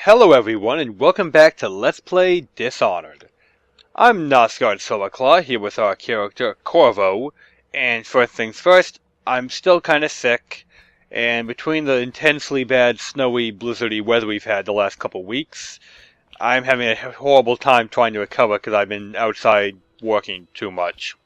Hello everyone, and welcome back to Let's Play Dishonored. I'm Nosgard Claw here with our character Corvo, and first things first, I'm still kinda sick, and between the intensely bad snowy, blizzardy weather we've had the last couple weeks, I'm having a horrible time trying to recover because I've been outside working too much.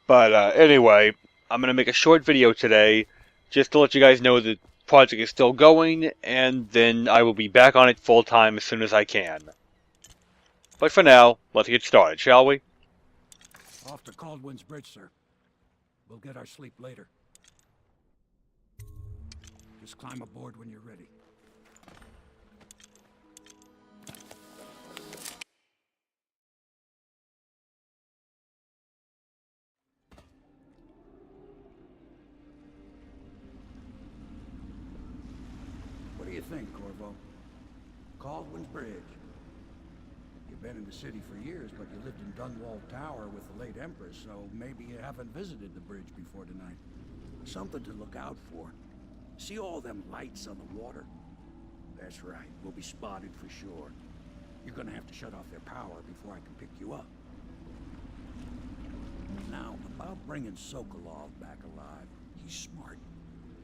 But anyway, I'm gonna make a short video today, just to let you guys know that project is still going, and then I will be back on it full time as soon as I can. But for now, let's get started, shall we? Off to Caldwin's Bridge, sir. We'll get our sleep later. Just climb aboard when you're ready. What do you think, Corvo? Caldwin's Bridge. You've been in the city for years, but you lived in Dunwall Tower with the late Empress, so maybe you haven't visited the bridge before tonight. Something to look out for. See all them lights on the water? That's right, we'll be spotted for sure. You're gonna have to shut off their power before I can pick you up. Now, about bringing Sokolov back alive, he's smart.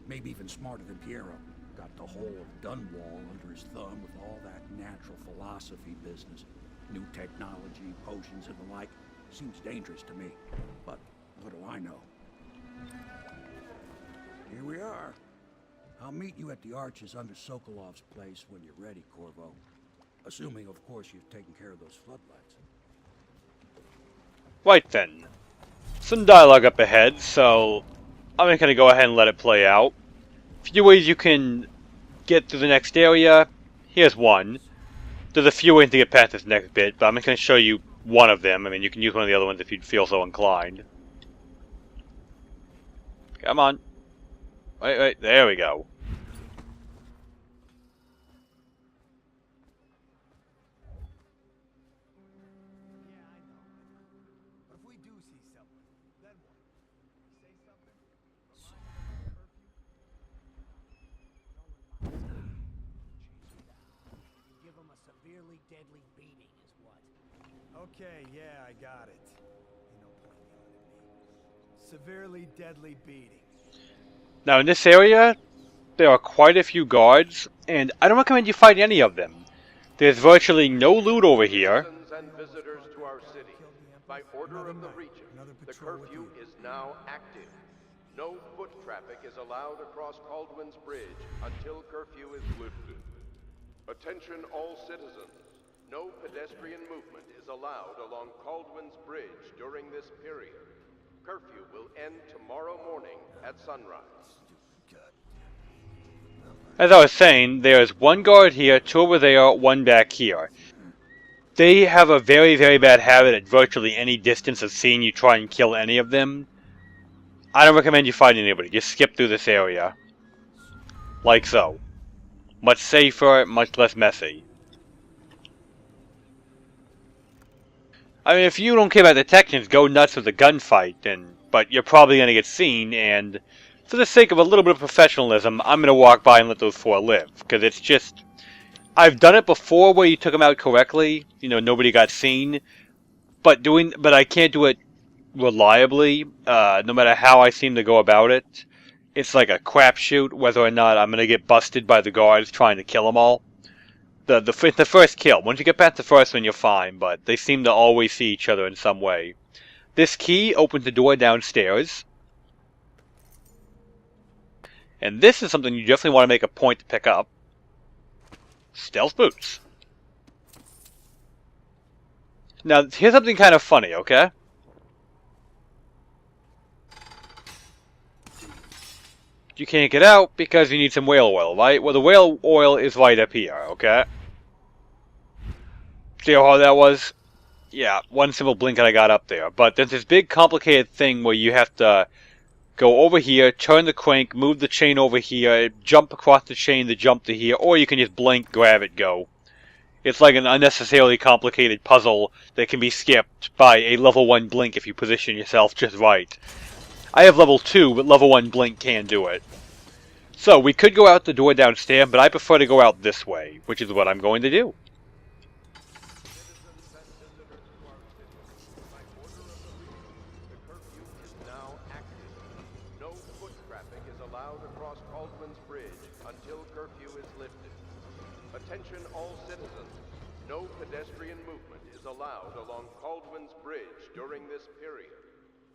Maybe even smarter than Piero. Got the whole of Dunwall under his thumb with all that natural philosophy business. New technology, potions, and the like. Seems dangerous to me. But what do I know? Here we are. I'll meet you at the arches under Sokolov's place when you're ready, Corvo. Assuming, of course, you've taken care of those floodlights. Right then. Some dialogue up ahead, so I'm just gonna go ahead and let it play out. Few ways you can get to the next area. Here's one. There's a few ways to get past this next bit, but I'm just going to show you one of them. I mean, you can use one of the other ones if you feel so inclined. Come on. Wait, there we go. Deadly beating is what? Okay, yeah, I got it. Ain't no point yelling at me. Severely deadly beating. Now in this area, there are quite a few guards, and I don't recommend you fight any of them. There's virtually no loot over here. Citizens and visitors to our city, by order of the Regent, the curfew is now active. No foot traffic is allowed across Caldwin's Bridge until curfew is lifted. Attention all citizens. No pedestrian movement is allowed along Caldwin's Bridge during this period. Curfew will end tomorrow morning at sunrise. As I was saying, there's one guard here, two over there, one back here. They have a very, very bad habit at virtually any distance of seeing you try and kill any of them. I don't recommend you fight anybody. Just skip through this area. Like so. Much safer, much less messy. I mean, if you don't care about detections, go nuts with the gunfight, but you're probably going to get seen, and for the sake of a little bit of professionalism, I'm going to walk by and let those four live, because it's just... I've done it before where you took them out correctly, you know, nobody got seen, but I can't do it reliably, no matter how I seem to go about it. It's like a crapshoot whether or not I'm going to get busted by the guards trying to kill them all. The first kill. Once you get past the first one, you're fine, but they seem to always see each other in some way. This key opens the door downstairs. And this is something you definitely want to make a point to pick up. Stealth boots. Now, here's something kind of funny, okay? You can't get out because you need some whale oil, right? Well, the whale oil is right up here, okay? See how hard that was? Yeah, one simple blink and I got up there. But there's this big complicated thing where you have to go over here, turn the crank, move the chain over here, jump across the chain to jump to here, or you can just blink, grab it, go. It's like an unnecessarily complicated puzzle that can be skipped by a level 1 blink if you position yourself just right. I have level 2, but level 1 blink can do it. So, we could go out the door downstairs, but I prefer to go out this way, which is what I'm going to do. Attention all citizens. No pedestrian movement is allowed along Caldwin's Bridge during this period.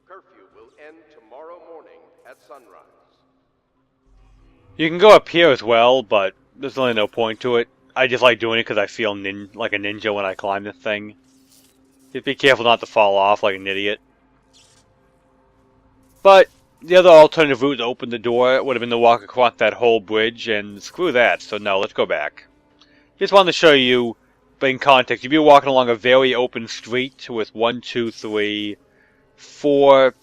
Curfew will end tomorrow morning at sunrise. You can go up here as well, but there's really no point to it. I just like doing it because I feel like a ninja when I climb this thing. Just be careful not to fall off like an idiot. But the other alternative route to open the door would have been to walk across that whole bridge, and screw that, so no, let's go back. Just wanted to show you, in context, you'd be walking along a very open street with 1, 2, 3, 4,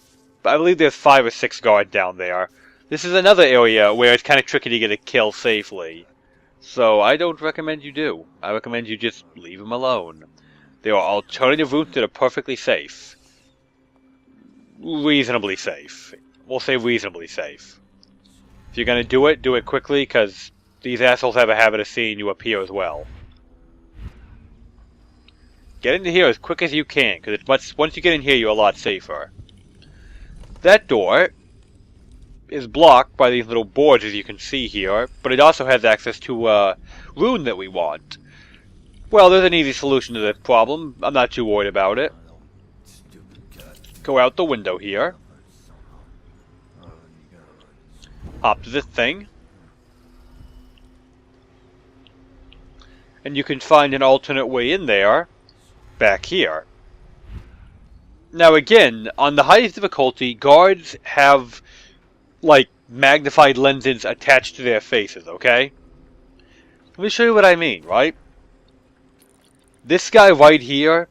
I believe there's 5 or 6 guards down there. This is another area where it's kind of tricky to get a kill safely. So I don't recommend you do. I recommend you just leave them alone. There are alternative routes that are perfectly safe. Reasonably safe. We'll say reasonably safe. If you're going to do it quickly, because these assholes have a habit of seeing you up here as well. Get into here as quick as you can, because once you get in here, you're a lot safer. That door is blocked by these little boards, as you can see here, but it also has access to a room that we want. Well, there's an easy solution to this problem. I'm not too worried about it. Go out the window here. Hop to this thing. And you can find an alternate way in there, back here. Now again, on the highest difficulty, guards have, like, magnified lenses attached to their faces, okay? Let me show you what I mean, right? This guy right here,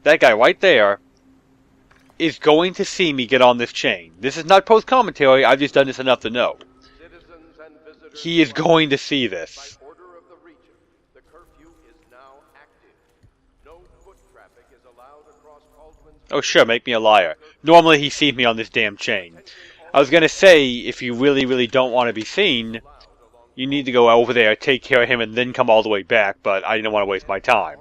that guy right there, is going to see me get on this chain. This is not post-commentary, I've just done this enough to know. He is going to see this. Oh sure, make me a liar. Normally he sees me on this damn chain. I was gonna say, if you really, really don't want to be seen, you need to go over there, take care of him, and then come all the way back, but I didn't want to waste my time.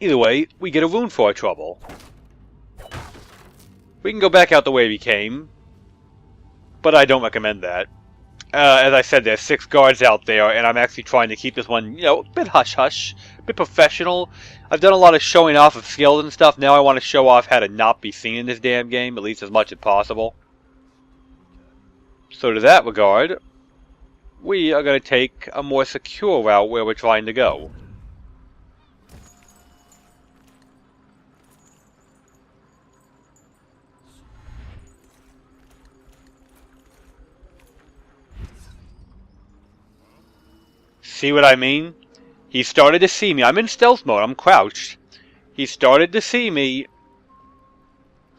Either way, we get a rune for our trouble. We can go back out the way we came, but I don't recommend that. As I said, there's 6 guards out there, and I'm actually trying to keep this one, a bit hush-hush, a bit professional. I've done a lot of showing off of skills and stuff. Now I want to show off how to not be seen in this damn game, at least as much as possible. So to that regard, we are going to take a more secure route where we're trying to go. See what I mean? He started to see me. I'm in stealth mode. I'm crouched. He started to see me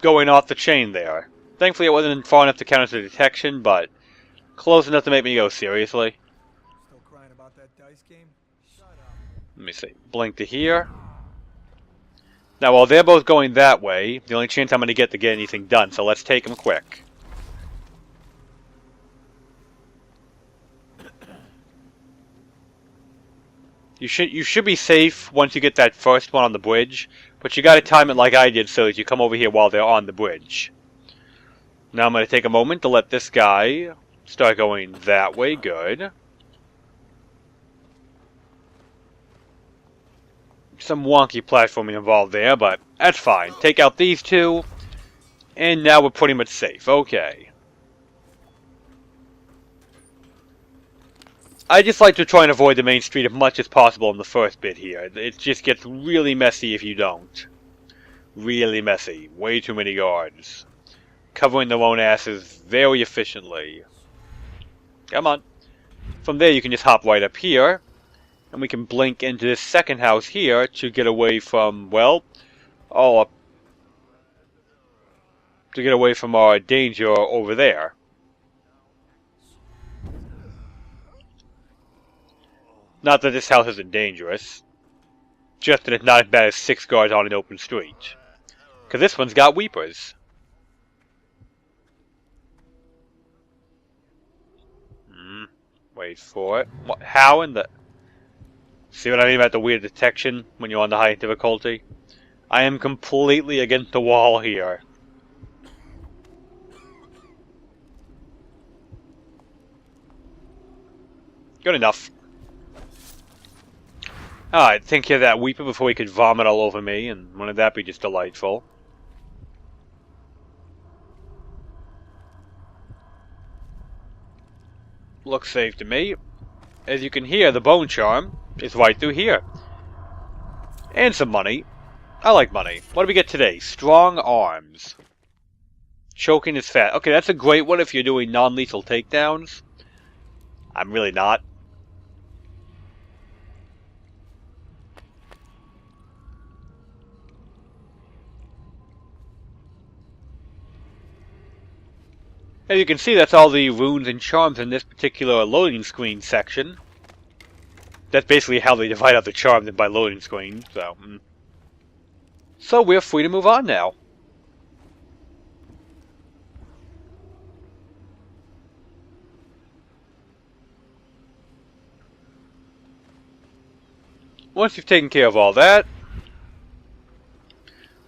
going off the chain there. Thankfully, it wasn't far enough to counter the detection, but close enough to make me go, seriously. Still crying about that dice game? Shut up. Let me see. Blink to here. Now, while they're both going that way, the only chance I'm going to get anything done, so let's take them quick. You should be safe once you get that first one on the bridge, but you gotta time it like I did so that you come over here while they're on the bridge. Now I'm gonna take a moment to let this guy start going that way. Good. Some wonky platforming involved there, but that's fine. Take out these two, and now we're pretty much safe. Okay. I just like to try and avoid the main street as much as possible in the first bit here. It just gets really messy if you don't. Really messy. Way too many guards. Covering their own asses very efficiently. Come on. From there you can just hop right up here. And we can blink into this second house here to get away from, well, to get away from our danger over there. Not that this house isn't dangerous, just that it's not as bad as 6 guards on an open street. Because this one's got weepers. Wait for it. What, how in the... See what I mean about the weird detection when you're on the high difficulty? I am completely against the wall here. Good enough. Alright, take care of that Weeper before he could vomit all over me, and wouldn't that be just delightful? Looks safe to me. As you can hear, the bone charm is right through here. And some money. I like money. What do we get today? Strong arms. Choking is fat. Okay, that's a great one if you're doing non-lethal takedowns. I'm really not. As you can see, that's all the runes and charms in this particular loading screen section. That's basically how they divide up the charms by loading screen, so... So we're free to move on now. Once you've taken care of all that,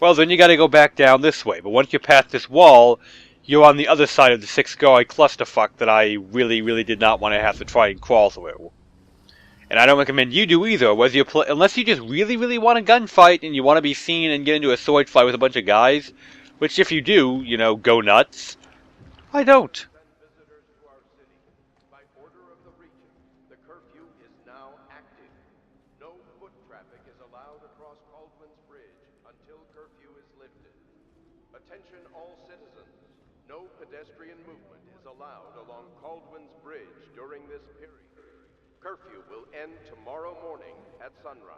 well then you gotta go back down this way. But once you pass this wall, you're on the other side of the 6-guy clusterfuck that I really did not want to have to try and crawl through. And I don't recommend you do either, whether you unless you just really want a gunfight and you want to be seen and get into a sword fight with a bunch of guys, which if you do, you know, go nuts. I don't. Visitors to our city. By order of the regent, the curfew is now active. No foot traffic is allowed across Caldwin's Bridge until curfew is lifted. Attention all citizens. No pedestrian movement is allowed along Caldwin's Bridge during this period. Curfew will end tomorrow morning at sunrise.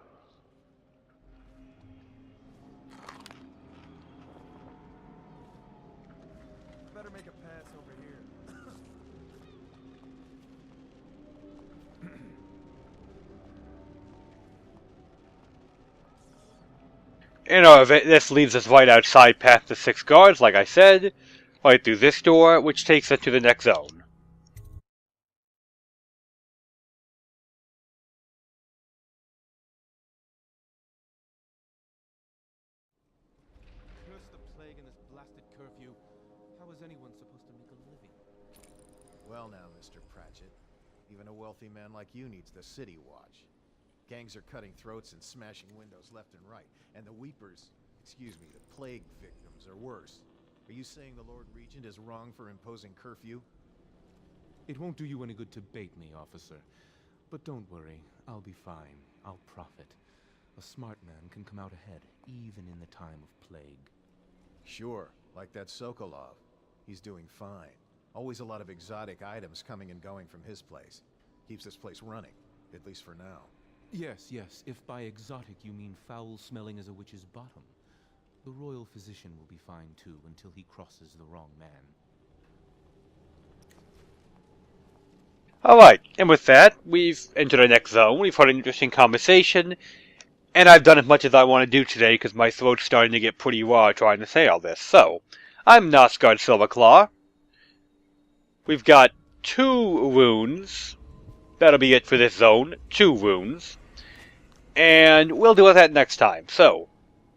Better make a pass over here. You know, this leaves us right outside past the 6 guards, like I said. Right through this door, which takes us to the next zone. Curse the plague and this blasted curfew. How is anyone supposed to make a living? Well now, Mr. Pratchett. Even a wealthy man like you needs the city watch. Gangs are cutting throats and smashing windows left and right. And the weepers, excuse me, the plague victims are worse. Are you saying the Lord Regent is wrong for imposing curfew? It won't do you any good to bait me, officer. But don't worry, I'll be fine. I'll profit. A smart man can come out ahead, even in the time of plague. Sure, like that Sokolov. He's doing fine. Always a lot of exotic items coming and going from his place. Keeps this place running, at least for now. Yes, if by exotic you mean foul-smelling as a witch's bottom. The royal physician will be fine too, until he crosses the wrong man. Alright, and with that, we've entered our next zone. We've had an interesting conversation, and I've done as much as I want to do today because my throat's starting to get pretty raw trying to say all this. So, I'm Nosgard Silverclaw. We've got 2 runes. That'll be it for this zone. 2 runes. And we'll deal with that next time. So,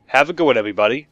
have a good one, everybody.